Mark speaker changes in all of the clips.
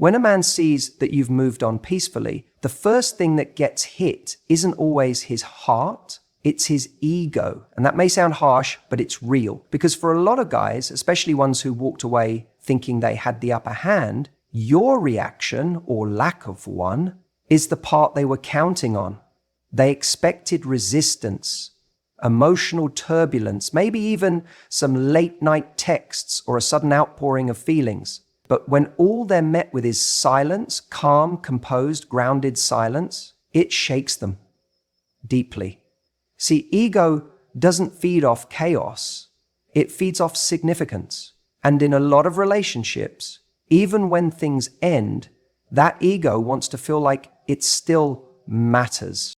Speaker 1: When a man sees that you've moved on peacefully, the first thing that gets hit isn't always his heart, it's his ego. And that may sound harsh, but it's real. Because for a lot of guys, especially ones who walked away thinking they had the upper hand, your reaction, or lack of one, is the part they were counting on. They expected resistance, emotional turbulence, maybe even some late-night texts or a sudden outpouring of feelings. But when all they're met with is silence, calm, composed, grounded silence, it shakes them deeply. See, ego doesn't feed off chaos. It feeds off significance. And in a lot of relationships, even when things end, that ego wants to feel like it still matters,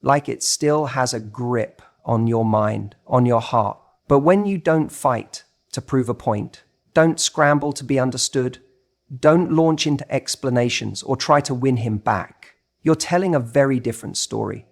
Speaker 1: like it still has a grip on your mind, on your heart. But when you don't fight to prove a point, don't scramble to be understood, don't launch into explanations or try to win him back, you're telling a very different story.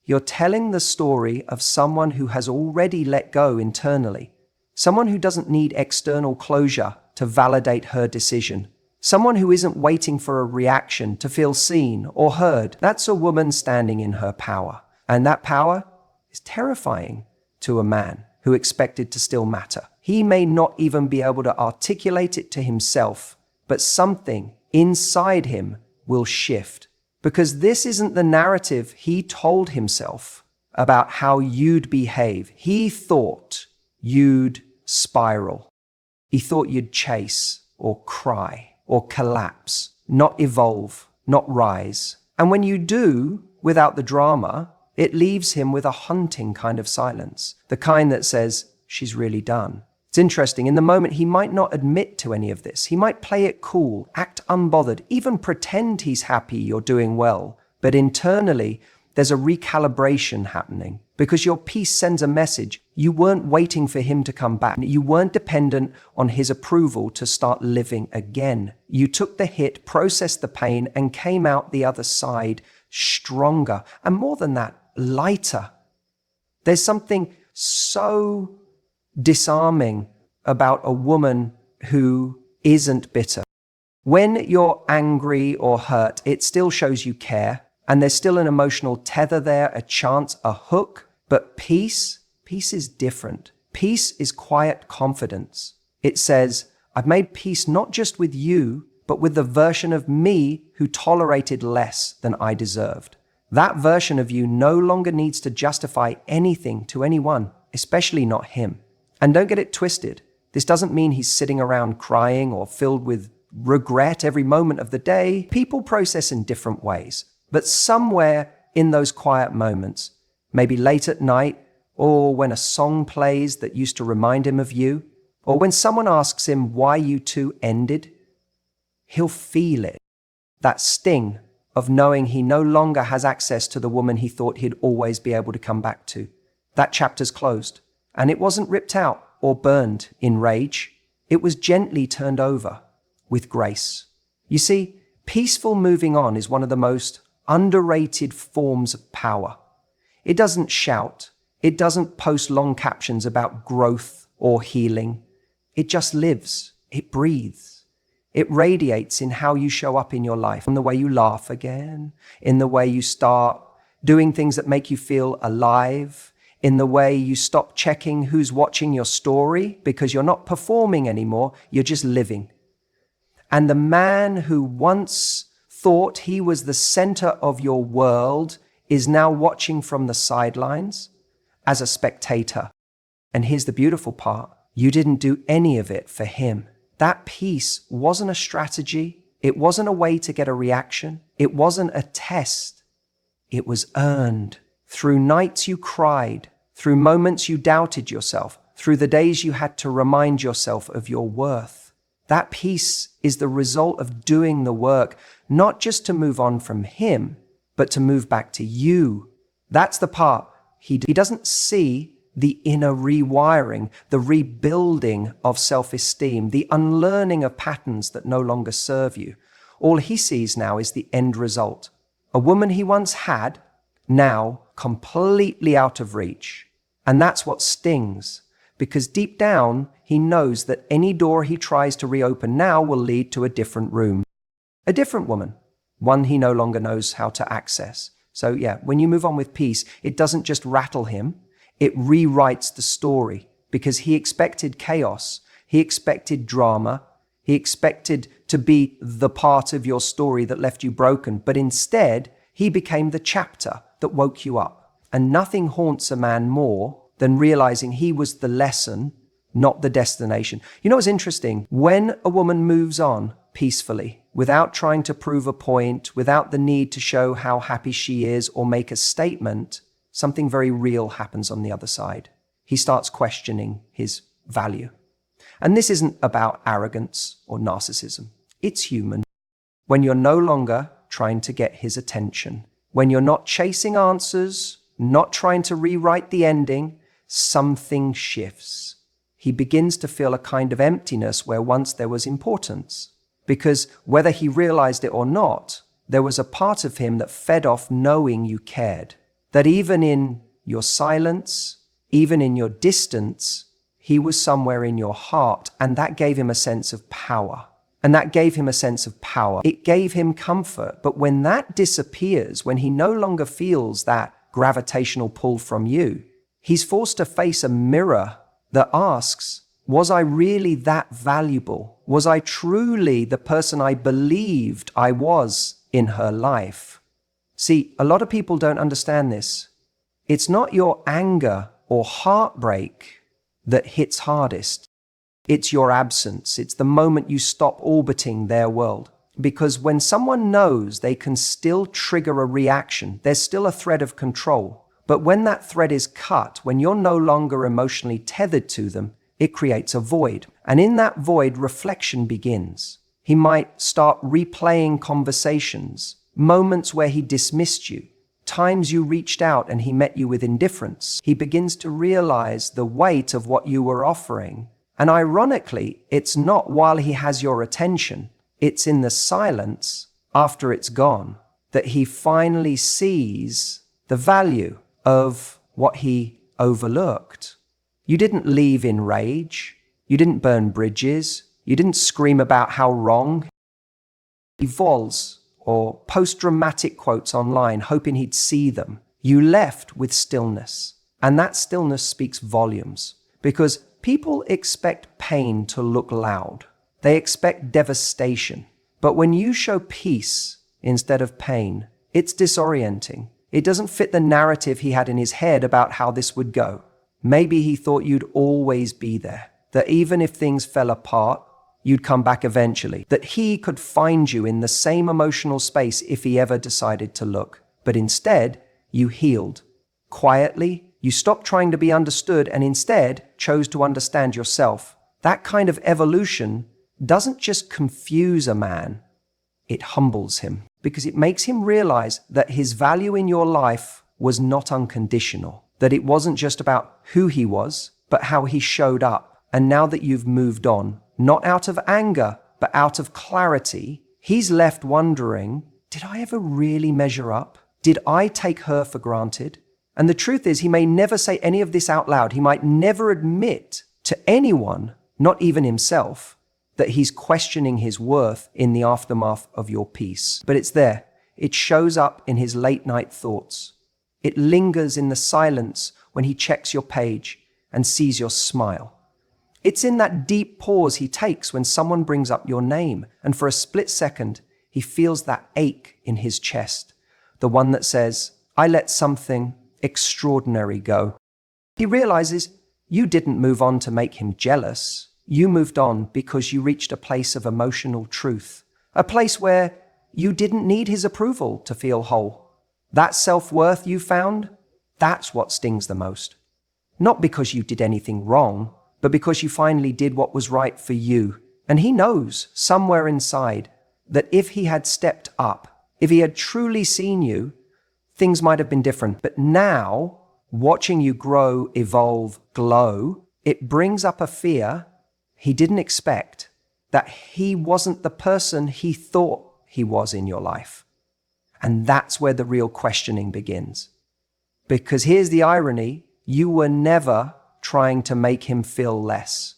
Speaker 1: You're telling the story of someone who has already let go internally, someone who doesn't need external closure to validate her decision, someone who isn't waiting for a reaction to feel seen or heard. That's a woman standing in her power. And that power is terrifying to a man who expected to still matter. He may not even be able to articulate it to himself, but something inside him will shift. Because this isn't the narrative he told himself about how you'd behave. He thought you'd spiral. He thought you'd chase or cry or collapse, not evolve, not rise. And when you do, without the drama, it leaves him with a haunting kind of silence, the kind that says, she's really done. It's interesting, in the moment he might not admit to any of this. He might play it cool, act unbothered, even pretend he's happy you're doing well. But internally, there's a recalibration happening because your peace sends a message. You weren't waiting for him to come back. You weren't dependent on his approval to start living again. You took the hit, processed the pain, and came out the other side stronger. And more than that, lighter. There's something so disarming about a woman who isn't bitter. When you're angry or hurt, it still shows you care, and there's still an emotional tether there, a chance, a hook. But peace is different. Peace is quiet confidence. It says, I've made peace not just with you, but with the version of me who tolerated less than I deserved. That version of you no longer needs to justify anything to anyone, especially not him. And don't get it twisted. This doesn't mean he's sitting around crying or filled with regret every moment of the day. People process in different ways. But somewhere in those quiet moments, maybe late at night, or when a song plays that used to remind him of you, or when someone asks him why you two ended, he'll feel it. That sting of knowing he no longer has access to the woman he thought he'd always be able to come back to. That chapter's closed. And it wasn't ripped out or burned in rage. It was gently turned over with grace. You see, peaceful moving on is one of the most underrated forms of power. It doesn't shout. It doesn't post long captions about growth or healing. It just lives. It breathes. It radiates in how you show up in your life, in the way you laugh again, in the way you start doing things that make you feel alive, in the way you stop checking who's watching your story because you're not performing anymore, you're just living. And the man who once thought he was the center of your world is now watching from the sidelines as a spectator. And here's the beautiful part. You didn't do any of it for him. That peace wasn't a strategy. It wasn't a way to get a reaction. It wasn't a test. It was earned through nights you cried, through moments you doubted yourself, through the days you had to remind yourself of your worth. That peace is the result of doing the work, not just to move on from him, but to move back to you. That's the part he doesn't see. The inner rewiring, the rebuilding of self-esteem, the unlearning of patterns that no longer serve you. All he sees now is the end result. A woman he once had, now completely out of reach. And that's what stings, because deep down, he knows that any door he tries to reopen now will lead to a different room. a different woman, one he no longer knows how to access. So yeah, when you move on with peace, it doesn't just rattle him, it rewrites the story because he expected chaos, he expected drama, he expected to be the part of your story that left you broken, but instead he became the chapter that woke you up. And nothing haunts a man more than realizing he was the lesson, not the destination. You know what's interesting? When a woman moves on peacefully, without trying to prove a point, without the need to show how happy she is or make a statement, something very real happens on the other side. He starts questioning his value. And this isn't about arrogance or narcissism. It's human. When you're no longer trying to get his attention, when you're not chasing answers, not trying to rewrite the ending, something shifts. He begins to feel a kind of emptiness where once there was importance. Because whether he realized it or not, there was a part of him that fed off knowing you cared. That even in your silence, even in your distance, he was somewhere in your heart, and that gave him a sense of power. And that gave him a sense of power. It gave him comfort. But when that disappears, when he no longer feels that gravitational pull from you, he's forced to face a mirror that asks, was I really that valuable? Was I truly the person I believed I was in her life? See, a lot of people don't understand this. It's not your anger or heartbreak that hits hardest. It's your absence. It's the moment you stop orbiting their world. Because when someone knows they can still trigger a reaction, there's still a thread of control. But when that thread is cut, when you're no longer emotionally tethered to them, it creates a void. And in that void, reflection begins. He might start replaying conversations, moments where he dismissed you, times you reached out and he met you with indifference. He begins to realize the weight of what you were offering. And ironically, it's not while he has your attention, it's in the silence after it's gone that he finally sees the value of what he overlooked. You didn't leave in rage. You didn't burn bridges. You didn't scream about how wrong. Vols or post-dramatic quotes online, hoping he'd see them. You left with stillness. And that stillness speaks volumes because people expect pain to look loud. They expect devastation. But when you show peace instead of pain, it's disorienting. It doesn't fit the narrative he had in his head about how this would go. Maybe he thought you'd always be there, that even if things fell apart, you'd come back eventually, that he could find you in the same emotional space if he ever decided to look. But instead, you healed. Quietly, you stopped trying to be understood and instead chose to understand yourself. That kind of evolution doesn't just confuse a man, it humbles him because it makes him realize that his value in your life was not unconditional, that it wasn't just about who he was, but how he showed up. And now that you've moved on, not out of anger, but out of clarity, he's left wondering, did I ever really measure up? Did I take her for granted? And the truth is, he may never say any of this out loud. He might never admit to anyone, not even himself, that he's questioning his worth in the aftermath of your peace. But it's there. It shows up in his late night thoughts. It lingers in the silence when he checks your page and sees your smile. It's in that deep pause he takes when someone brings up your name, and for a split second, he feels that ache in his chest, the one that says, I let something extraordinary go. He realizes you didn't move on to make him jealous. You moved on because you reached a place of emotional truth, a place where you didn't need his approval to feel whole. That self-worth you found, that's what stings the most. Not because you did anything wrong, but because you finally did what was right for you. And he knows somewhere inside that if he had stepped up, if he had truly seen you, things might have been different. But now, watching you grow, evolve, glow, it brings up a fear he didn't expect, that he wasn't the person he thought he was in your life. And that's where the real questioning begins. Because here's the irony, you were never trying to make him feel less.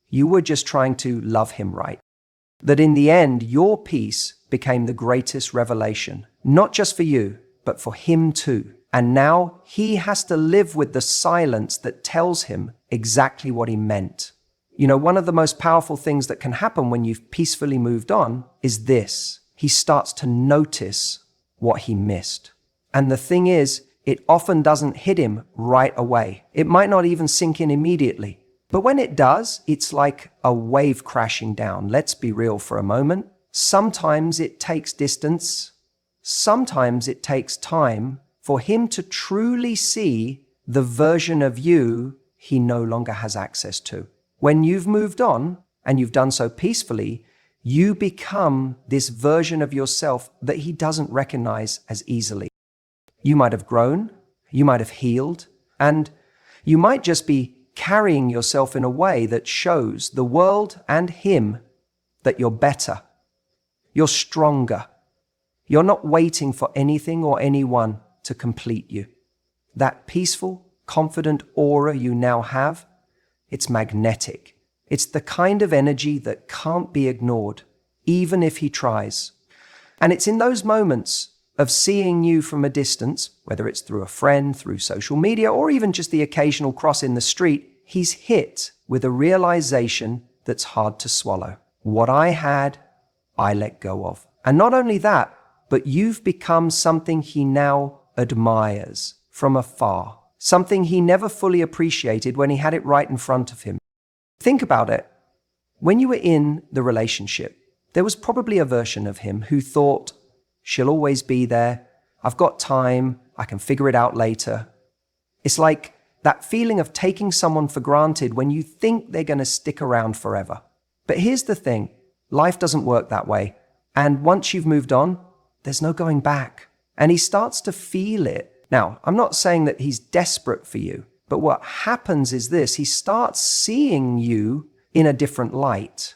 Speaker 1: You were just trying to love him right. That in the end, your peace became the greatest revelation, not just for you, but for him too. And now he has to live with the silence that tells him exactly what he meant. You know, one of the most powerful things that can happen when you've peacefully moved on is this. He starts to notice what he missed. And the thing is, it often doesn't hit him right away. It might not even sink in immediately. But when it does, it's like a wave crashing down. Let's be real for a moment. Sometimes it takes distance. Sometimes it takes time for him to truly see the version of you he no longer has access to. When you've moved on, and you've done so peacefully, you become this version of yourself that he doesn't recognize as easily. You might have grown, you might have healed, and you might just be carrying yourself in a way that shows the world and him that you're better, you're stronger, you're not waiting for anything or anyone to complete you. That peaceful, confident aura you now have, it's magnetic. It's the kind of energy that can't be ignored, even if he tries. And it's in those moments of seeing you from a distance, whether it's through a friend, through social media, or even just the occasional cross in the street, he's hit with a realization that's hard to swallow. What I had, I let go of. And not only that, but you've become something he now admires from afar, something he never fully appreciated when he had it right in front of him. Think about it. When you were in the relationship, there was probably a version of him who thought, she'll always be there, I've got time, I can figure it out later. It's like that feeling of taking someone for granted when you think they're going to stick around forever. But here's the thing, life doesn't work that way. And once you've moved on, there's no going back. And he starts to feel it. Now, I'm not saying that he's desperate for you, but what happens is this, he starts seeing you in a different light.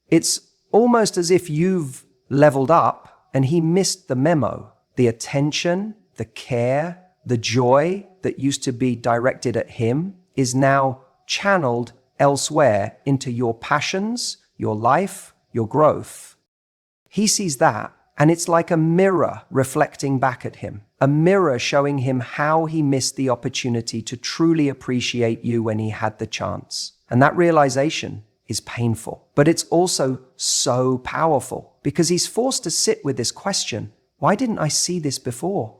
Speaker 1: It's almost as if you've leveled up and he missed the memo. The attention, the care, the joy that used to be directed at him is now channeled elsewhere into your passions, your life, your growth. He sees that, and it's like a mirror reflecting back at him, a mirror showing him how he missed the opportunity to truly appreciate you when he had the chance. And that realization is painful, but it's also so powerful because he's forced to sit with this question, why didn't I see this before?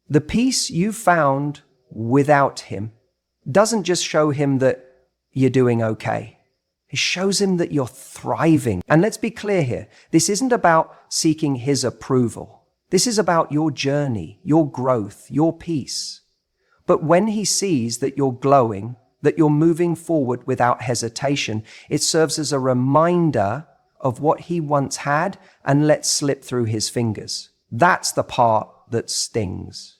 Speaker 1: The peace you found without him doesn't just show him that you're doing okay. It shows him that you're thriving. And let's be clear here. This isn't about seeking his approval. This is about your journey, your growth, your peace. But when he sees that you're glowing, that you're moving forward without hesitation, it serves as a reminder of what he once had and let slip through his fingers. That's the part that stings.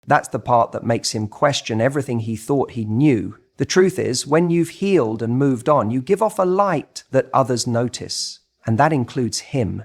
Speaker 1: That's the part that makes him question everything he thought he knew. The truth is, when you've healed and moved on, you give off a light that others notice, and that includes him.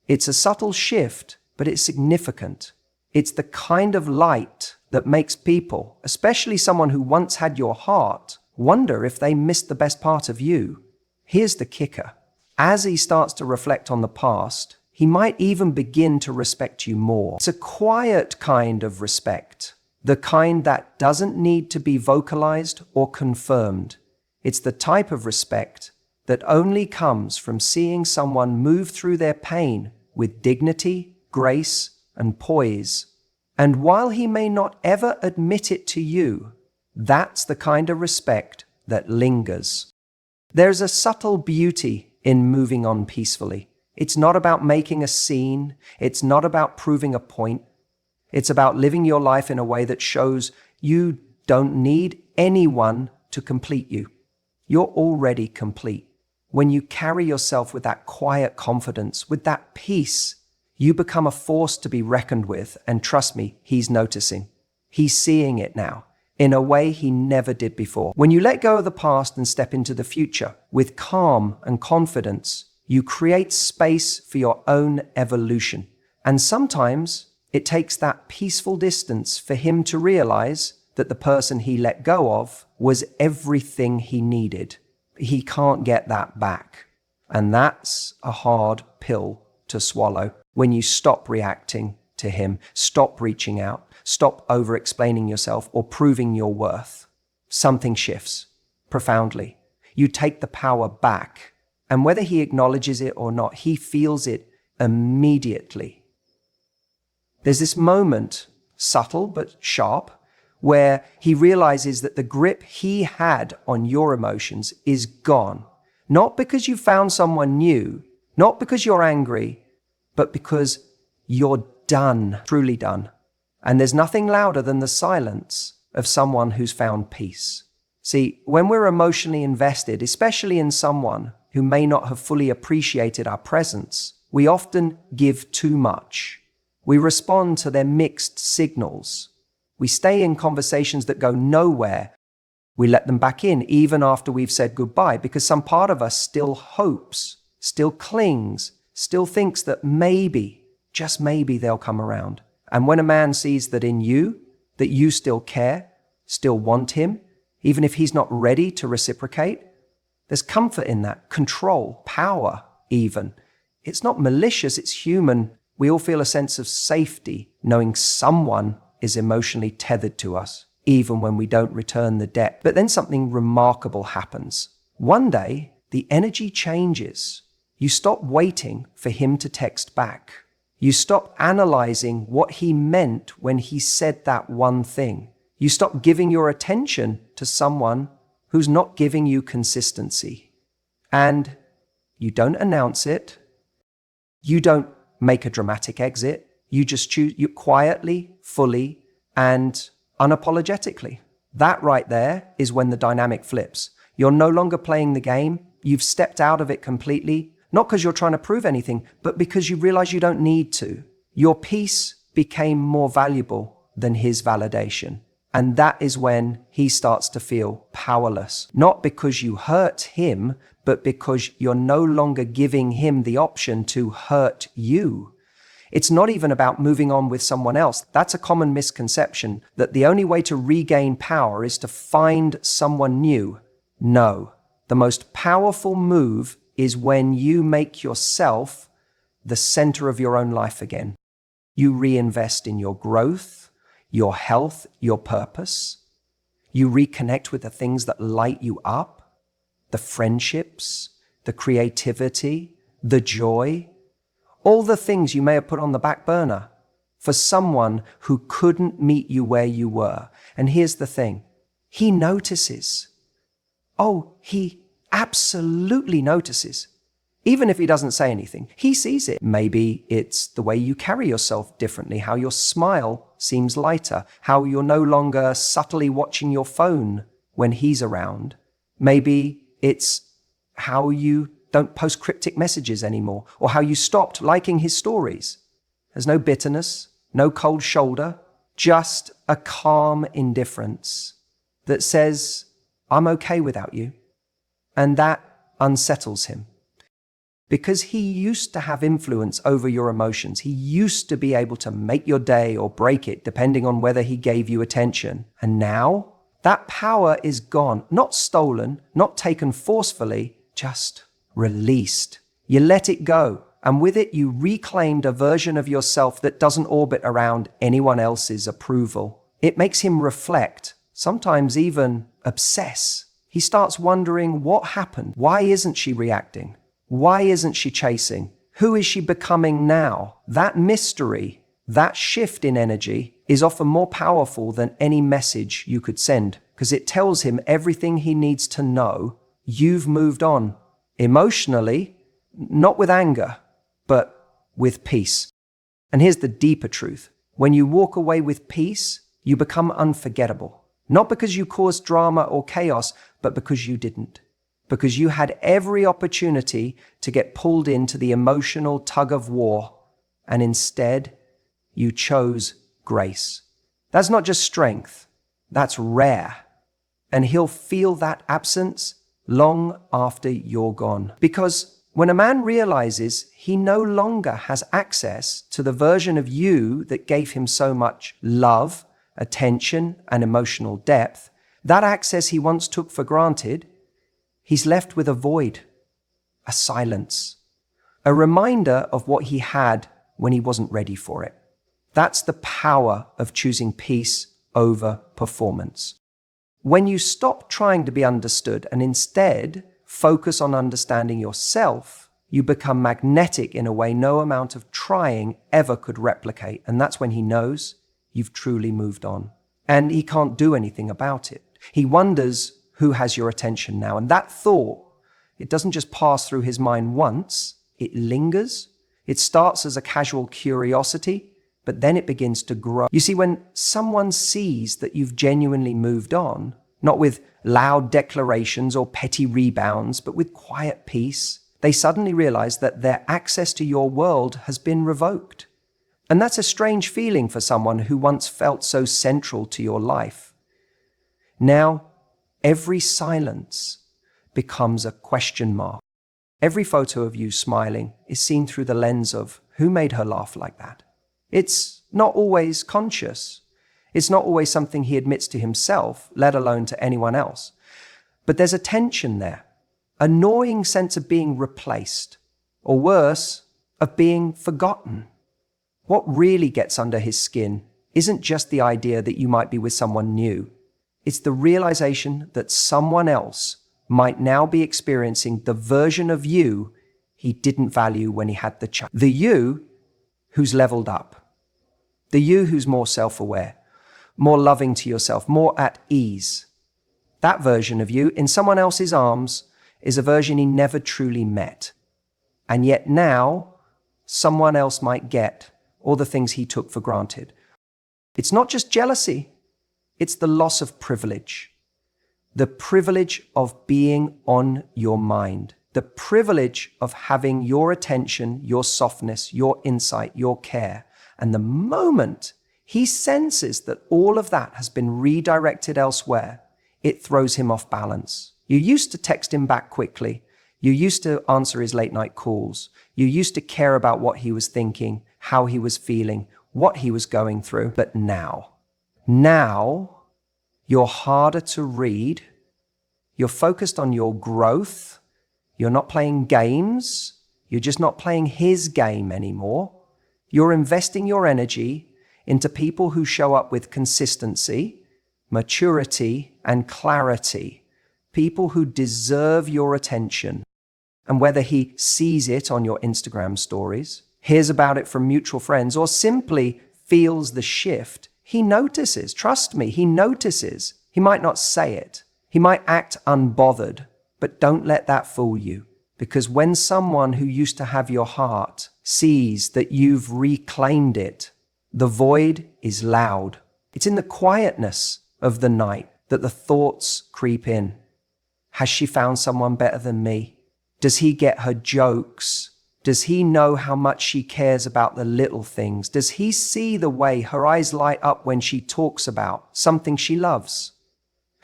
Speaker 1: It's a subtle shift, but it's significant. It's the kind of light that makes people, especially someone who once had your heart, wonder if they missed the best part of you. Here's the kicker. As he starts to reflect on the past, he might even begin to respect you more. It's a quiet kind of respect, the kind that doesn't need to be vocalized or confirmed. It's the type of respect that only comes from seeing someone move through their pain with dignity, grace, and poise. And while he may not ever admit it to you, that's the kind of respect that lingers. There's a subtle beauty in moving on peacefully. It's not about making a scene. It's not about proving a point. It's about living your life in a way that shows you don't need anyone to complete you. You're already complete. When you carry yourself with that quiet confidence, with that peace, you become a force to be reckoned with. And trust me, he's noticing. He's seeing it now in a way he never did before. When you let go of the past and step into the future with calm and confidence, you create space for your own evolution. And sometimes it takes that peaceful distance for him to realize that the person he let go of was everything he needed. He can't get that back. And that's a hard pill to swallow. when you stop reacting to him, stop reaching out, stop over-explaining yourself or proving your worth. Something shifts profoundly. You take the power back, and whether he acknowledges it or not, he feels it immediately. There's this moment, subtle but sharp, where he realizes that the grip he had on your emotions is gone. Not because you found someone new, not because you're angry, but because you're done, truly done. And there's nothing louder than the silence of someone who's found peace. See, when we're emotionally invested, especially in someone who may not have fully appreciated our presence, we often give too much. We respond to their mixed signals. We stay in conversations that go nowhere. We let them back in even after we've said goodbye because some part of us still hopes, still clings, still thinks that maybe, just maybe they'll come around. And when a man sees that in you, that you still care, still want him, even if he's not ready to reciprocate, there's comfort in that, control, power even. It's not malicious, it's human. We all feel a sense of safety knowing someone is emotionally tethered to us, even when we don't return the debt. But then something remarkable happens. One day, the energy changes. You stop waiting for him to text back. You stop analyzing what he meant when he said that one thing. You stop giving your attention to someone who's not giving you consistency. And you don't announce it. You don't make a dramatic exit. You just choose you quietly, fully, and unapologetically. That right there is when the dynamic flips. You're no longer playing the game. You've stepped out of it completely, not because you're trying to prove anything, but because you realize you don't need to. Your peace became more valuable than his validation. And that is when he starts to feel powerless, not because you hurt him, but because you're no longer giving him the option to hurt you. It's not even about moving on with someone else. That's a common misconception, that the only way to regain power is to find someone new. No, the most powerful move is when you make yourself the center of your own life again. You reinvest in your growth, your health, your purpose. You reconnect with the things that light you up, the friendships, the creativity, the joy, all the things you may have put on the back burner for someone who couldn't meet you where you were. And here's the thing, he notices. Oh, he absolutely notices. Even if he doesn't say anything, he sees it. Maybe it's the way you carry yourself differently, how your smile seems lighter, how you're no longer subtly watching your phone when he's around. Maybe it's how you don't post cryptic messages anymore, or how you stopped liking his stories. There's no bitterness, no cold shoulder, just a calm indifference that says, I'm okay without you. And that unsettles him. Because he used to have influence over your emotions. He used to be able to make your day or break it, depending on whether he gave you attention. And now, that power is gone, not stolen, not taken forcefully, just released. You let it go, and with it you reclaimed a version of yourself that doesn't orbit around anyone else's approval. It makes him reflect, sometimes even obsess. He starts wondering what happened. Why isn't she reacting? Why isn't she chasing? Who is she becoming now? That mystery, that shift in energy is often more powerful than any message you could send, because it tells him everything he needs to know. You've moved on. Emotionally, not with anger, but with peace. And here's the deeper truth. When you walk away with peace, you become unforgettable. Not because you caused drama or chaos, but because you didn't. Because you had every opportunity to get pulled into the emotional tug of war, and instead, you chose grace. That's not just strength, that's rare. And he'll feel that absence long after you're gone. Because when a man realizes he no longer has access to the version of you that gave him so much love, attention, and emotional depth, that access he once took for granted, he's left with a void, a silence, a reminder of what he had when he wasn't ready for it. That's the power of choosing peace over performance. When you stop trying to be understood and instead focus on understanding yourself, you become magnetic in a way no amount of trying ever could replicate. And that's when he knows you've truly moved on. And he can't do anything about it. He wonders who has your attention now. And that thought, it doesn't just pass through his mind once, it lingers. It starts as a casual curiosity, but then it begins to grow. You see, when someone sees that you've genuinely moved on, not with loud declarations or petty rebounds, but with quiet peace, they suddenly realize that their access to your world has been revoked. And that's a strange feeling for someone who once felt so central to your life. Now, every silence becomes a question mark. Every photo of you smiling is seen through the lens of who made her laugh like that. It's not always conscious. It's not always something he admits to himself, let alone to anyone else. But there's a tension there, a gnawing sense of being replaced, or worse, of being forgotten. What really gets under his skin isn't just the idea that you might be with someone new. It's the realization that someone else might now be experiencing the version of you he didn't value when he had the chance. The you who's leveled up. The you who's more self-aware, more loving to yourself, more at ease. That version of you in someone else's arms is a version he never truly met. And yet now, someone else might get all the things he took for granted. It's not just jealousy, it's the loss of privilege. The privilege of being on your mind. The privilege of having your attention, your softness, your insight, your care. And the moment he senses that all of that has been redirected elsewhere, it throws him off balance. You used to text him back quickly. You used to answer his late night calls. You used to care about what he was thinking, how he was feeling, what he was going through. But now you're harder to read. You're focused on your growth. You're not playing games. You're just not playing his game anymore. You're investing your energy into people who show up with consistency, maturity, and clarity. People who deserve your attention. And whether he sees it on your Instagram stories, hears about it from mutual friends, or simply feels the shift, he notices. Trust me, he notices. He might not say it. He might act unbothered, but don't let that fool you. Because when someone who used to have your heart sees that you've reclaimed it, the void is loud. It's in the quietness of the night that the thoughts creep in. Has she found someone better than me? Does he get her jokes? Does he know how much she cares about the little things? Does he see the way her eyes light up when she talks about something she loves?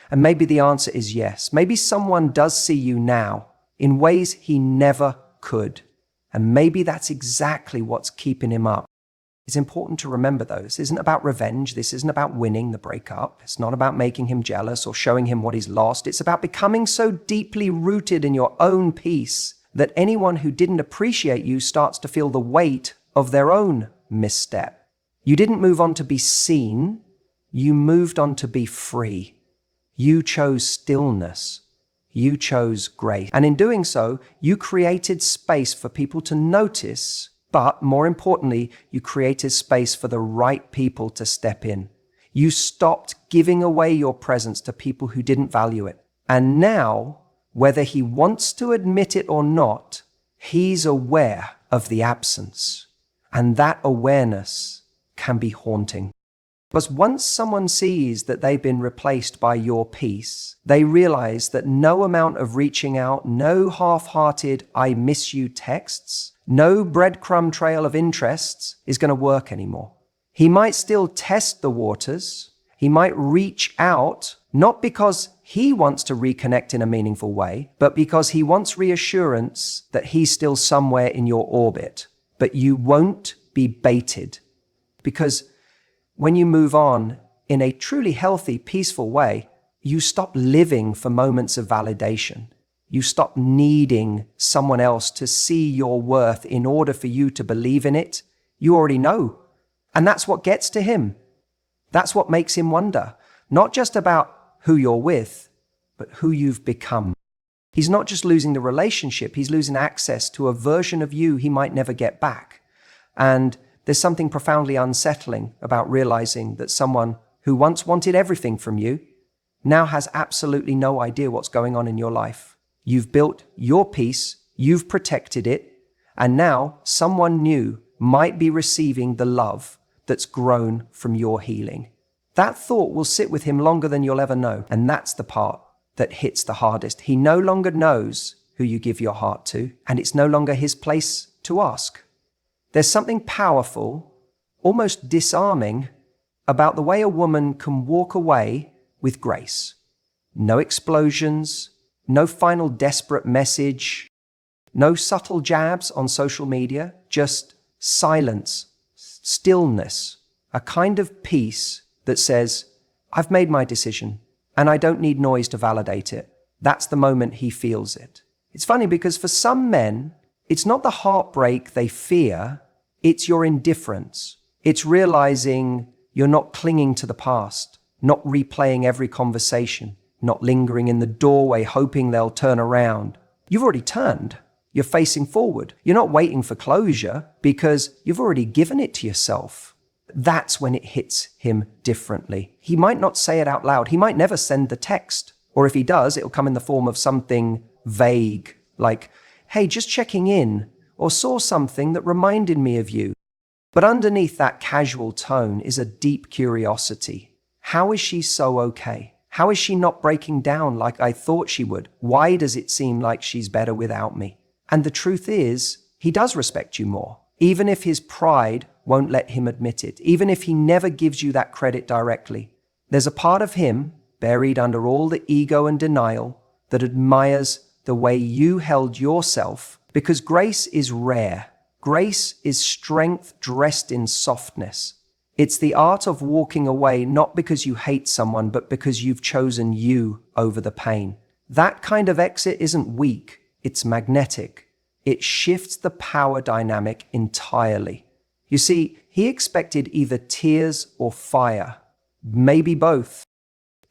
Speaker 1: And maybe the answer is yes. Maybe someone does see you now in ways he never could. And maybe that's exactly what's keeping him up. It's important to remember, though, this isn't about revenge. This isn't about winning the breakup. It's not about making him jealous or showing him what he's lost. It's about becoming so deeply rooted in your own peace that anyone who didn't appreciate you starts to feel the weight of their own misstep. You didn't move on to be seen. You moved on to be free. You chose stillness. You chose grace. And in doing so, you created space for people to notice, but more importantly, you created space for the right people to step in. You stopped giving away your presence to people who didn't value it. And now, whether he wants to admit it or not, he's aware of the absence. And that awareness can be haunting. Because once someone sees that they've been replaced by your peace, they realize that no amount of reaching out, no half-hearted "I miss you" texts, no breadcrumb trail of interests is going to work anymore. He might still test the waters. He might reach out, not because he wants to reconnect in a meaningful way, but because he wants reassurance that he's still somewhere in your orbit. But you won't be baited, because when you move on in a truly healthy, peaceful way, you stop living for moments of validation. You stop needing someone else to see your worth in order for you to believe in it. You already know. And that's what gets to him. That's what makes him wonder. Not just about who you're with, but who you've become. He's not just losing the relationship, he's losing access to a version of you he might never get back. And there's something profoundly unsettling about realizing that someone who once wanted everything from you now has absolutely no idea what's going on in your life. You've built your peace, you've protected it, and now someone new might be receiving the love that's grown from your healing. That thought will sit with him longer than you'll ever know, and that's the part that hits the hardest. He no longer knows who you give your heart to, and it's no longer his place to ask. There's something powerful, almost disarming, about the way a woman can walk away with grace. No explosions, no final desperate message, no subtle jabs on social media, just silence, stillness, a kind of peace that says, I've made my decision and I don't need noise to validate it. That's the moment he feels it. It's funny because for some men, it's not the heartbreak they fear, it's your indifference. It's realizing you're not clinging to the past, not replaying every conversation, not lingering in the doorway hoping they'll turn around. You've already turned. You're facing forward. You're not waiting for closure because you've already given it to yourself. That's when it hits him differently. He might not say it out loud. He might never send the text. Or if he does, it'll come in the form of something vague, like, hey, just checking in, or saw something that reminded me of you. But underneath that casual tone is a deep curiosity. How is she so okay? How is she not breaking down like I thought she would? Why does it seem like she's better without me? And the truth is, he does respect you more, even if his pride won't let him admit it, even if he never gives you that credit directly. There's a part of him, buried under all the ego and denial, that admires the way you held yourself, because grace is rare. Grace is strength dressed in softness. It's the art of walking away not because you hate someone, but because you've chosen you over the pain. That kind of exit isn't weak, it's magnetic. It shifts the power dynamic entirely. You see, he expected either tears or fire, maybe both.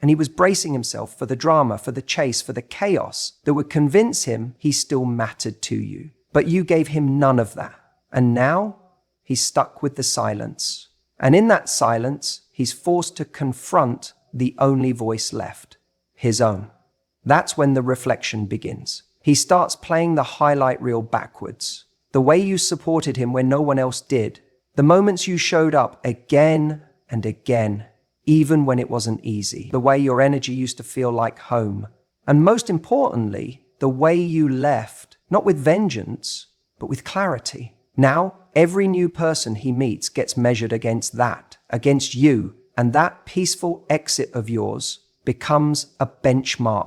Speaker 1: And he was bracing himself for the drama, for the chase, for the chaos that would convince him he still mattered to you. But you gave him none of that. And now he's stuck with the silence. And in that silence, he's forced to confront the only voice left, his own. That's when the reflection begins. He starts playing the highlight reel backwards. The way you supported him when no one else did. The moments you showed up again and again, even when it wasn't easy. The way your energy used to feel like home. And most importantly, the way you left, not with vengeance, but with clarity. Now, every new person he meets gets measured against that, against you, and that peaceful exit of yours becomes a benchmark.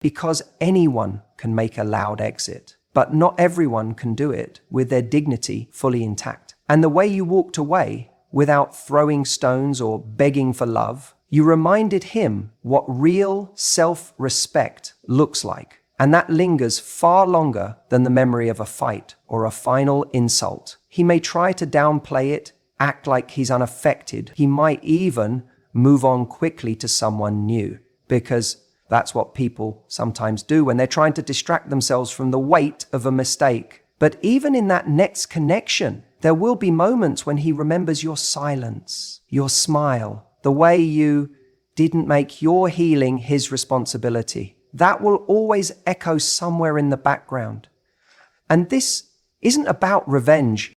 Speaker 1: Because anyone can make a loud exit, but not everyone can do it with their dignity fully intact. And the way you walked away, without throwing stones or begging for love, you reminded him what real self-respect looks like. And that lingers far longer than the memory of a fight or a final insult. He may try to downplay it, act like he's unaffected. He might even move on quickly to someone new, because that's what people sometimes do when they're trying to distract themselves from the weight of a mistake. But even in that next connection, there will be moments when he remembers your silence, your smile, the way you didn't make your healing his responsibility. That will always echo somewhere in the background. And this isn't about revenge.